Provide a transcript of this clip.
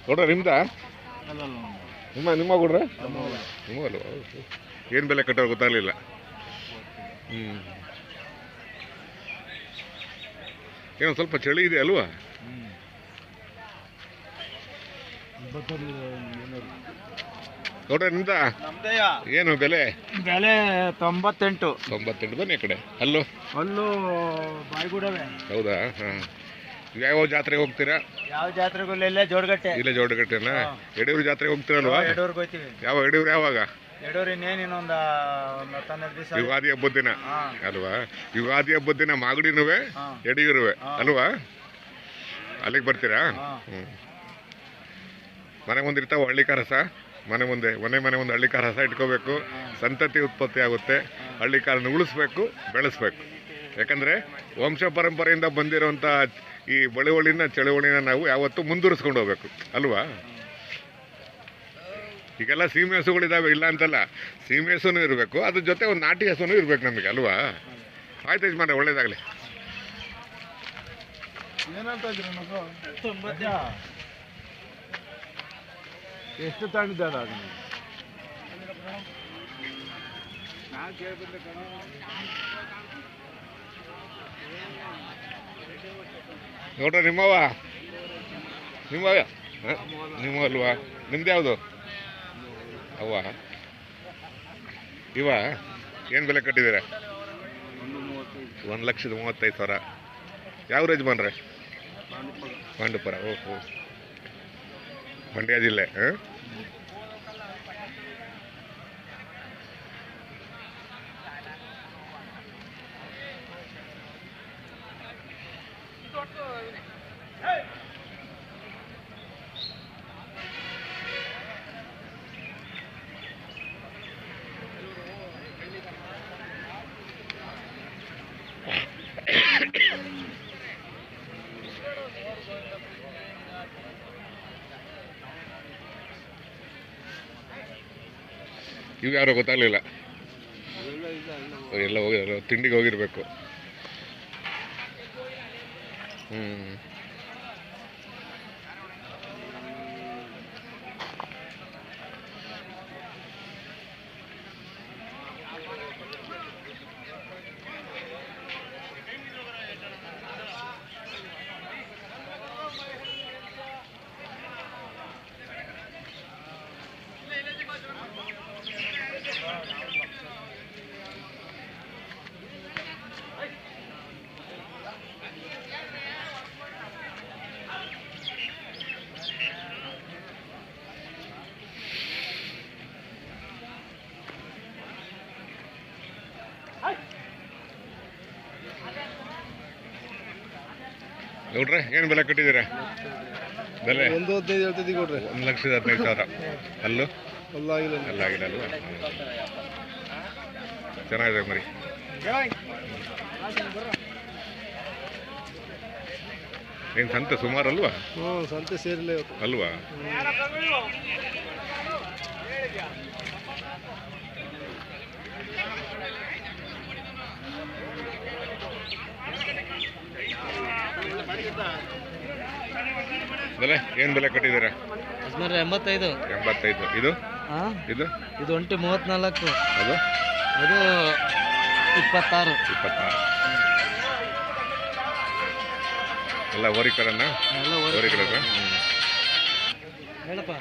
ನೋಡ್ರ ನಿಮ್ದ ನಿಮ್ಮ ಕೊಡ್ರೆ ನಿಮ್ಮ ಅಲ್ವ ಏನು ಬೆಲೆ ಕಟ್ಟೋರು ಗೊತ್ತಾಗಲಿಲ್ಲ. ಏನೋ ಸ್ವಲ್ಪ ಚಳಿ ಇದೆ ಅಲ್ವಾ? ನೋಡ್ರೆ ನಿಮ್ದ ಏನು ಬೆಲೆ? ಬೆಲೆ 98. ಬನ್ನಿ ಆ ಕಡೆ. ಅಲ್ಲೂ ಬಾಯಿಗೂಡವೆ. ಹೌದಾ? ಹಾಂ. ಯಾವ ಜಾತ್ರೆಗೆ ಹೋಗ್ತೀರಾ? ಯಾವ ಜಾತ್ರೆಗೂ ಇಲ್ಲೇ ಜೋಡಗಟ್ಟೆ. ಇಲ್ಲೇ ಜೋಡಗಟ್ಟೆನಾ? ಯಡೂರು ಜಾತ್ರೆಗೆ ಹೋಗ್ತೀರಲ್ವಾ? ಯಡೂರ್ಗೆ ಹೋಗ್ತೀವಿ. ಯಡೂರು ಯಾವಾಗ? ಯಡೂರು ಇನ್ನೊಂದು 12 ದಿವಸ. ಯುಗಾದಿ ಹಬ್ಬದ ದಿನ ಅಲ್ವಾ? ಯುಗಾದಿ ಹಬ್ಬದ ದಿನ ಮಾಗಡಿನುವೆ ಯಡಿಯೂರುವೆ ಅಲ್ವಾ? ಅಲ್ಲಿಗೆ ಬರ್ತೀರಾ? ಹ್ಞೂ. ಮನೆ ಮುಂದೆ ಇರ್ತಾವ ಹಳ್ಳಿಕಾರ ರಸ. ಮನೆ ಮುಂದೆ ಹಳ್ಳಿಕಾರ ರಸ ಇಟ್ಕೋಬೇಕು. ಸಂತತಿ ಉತ್ಪತ್ತಿ ಆಗುತ್ತೆ. ಹಳ್ಳಿಕಾರನ ಉಳಿಸ್ಬೇಕು, ಬೆಳೆಸ್ಬೇಕು. ಯಾಕಂದರೆ ವಂಶ ಪರಂಪರೆಯಿಂದ ಬಂದಿರೋಂಥ ಈ ಬಳುವಳಿನ ಚಳುವಳಿನ ನಾವು ಯಾವತ್ತೂ ಮುಂದುವರಿಸ್ಕೊಂಡು ಹೋಗ್ಬೇಕು ಅಲ್ವಾ? ಈಗೆಲ್ಲ ಸೀಮೆ ಹಸುಗಳಿದ್ದಾವೆ, ಇಲ್ಲ ಅಂತಲ್ಲ. ಸೀಮೆ ಹಸುನೂ ಇರಬೇಕು, ಅದ್ರ ಜೊತೆ ಒಂದು ನಾಟಿ ಹಸುನೂ ಇರಬೇಕು ನಮಗೆ ಅಲ್ವಾ? ಆಯ್ತು ಯಜಮಾನ್ರೆ, ಒಳ್ಳೇದಾಗಲಿ. ಎಷ್ಟು ತಗೊಂಡಿದ್ದಾರ? ನೋಡ್ರಿ ನಿಮ್ಮ ಅಲ್ವಾ? ನಿಮ್ದು ಯಾವುದು ಅವ್ವ? ಇವ ಏನು ಬೆಲೆ ಕಟ್ಟಿದ್ದೀರ? 1,35,000. ಯಾವ ಯಜಮಾನ್ರೆ? ಪಾಂಡುಪುರ. ಓಹೋ, ಮಂಡ್ಯ ಜಿಲ್ಲೆ. ಇವು ಯಾರೋ ಗೊತ್ತಾಗಲಿಲ್ಲ. ಎಲ್ಲ ತಿಂಡಿಗೆ ಹೋಗಿರ್ಬೇಕು. ನೋಡ್ರಿ ಏನು ಬೆಲೆ ಕಟ್ಟಿದ್ದೀರಾ? ಬೆಲೆ 1,15,000 ಹೇಳ್ತಿದ್ದೀವಿ ಕೊಡ್ರಿ. 1,15,000. ಅಲ್ಲೂ ಅಲ್ಲಾಗಿಲ್ಲ ಅಲ್ವಾ? ಚೆನ್ನಾಗಿದೆ ಮರಿ. ಏನು ಸಂತೆ ಸುಮಾರು ಅಲ್ವಾ? ಸಂತೆ ಸೇರಿಲ್ಲ ಅಲ್ವಾ? ಬೆಲೆ ಏನು ಬೆಲೆ ಕಟ್ಟಿದ್ದೀರಾ? 85. ಇದು ಇದು ಒಂಟಿ 34. ಅದು 26. ಎಲ್ಲ ಓರಿ ಕಡೆನ? ಓರಿ ಕಡೆ ಹೇಳಪ್ಪ.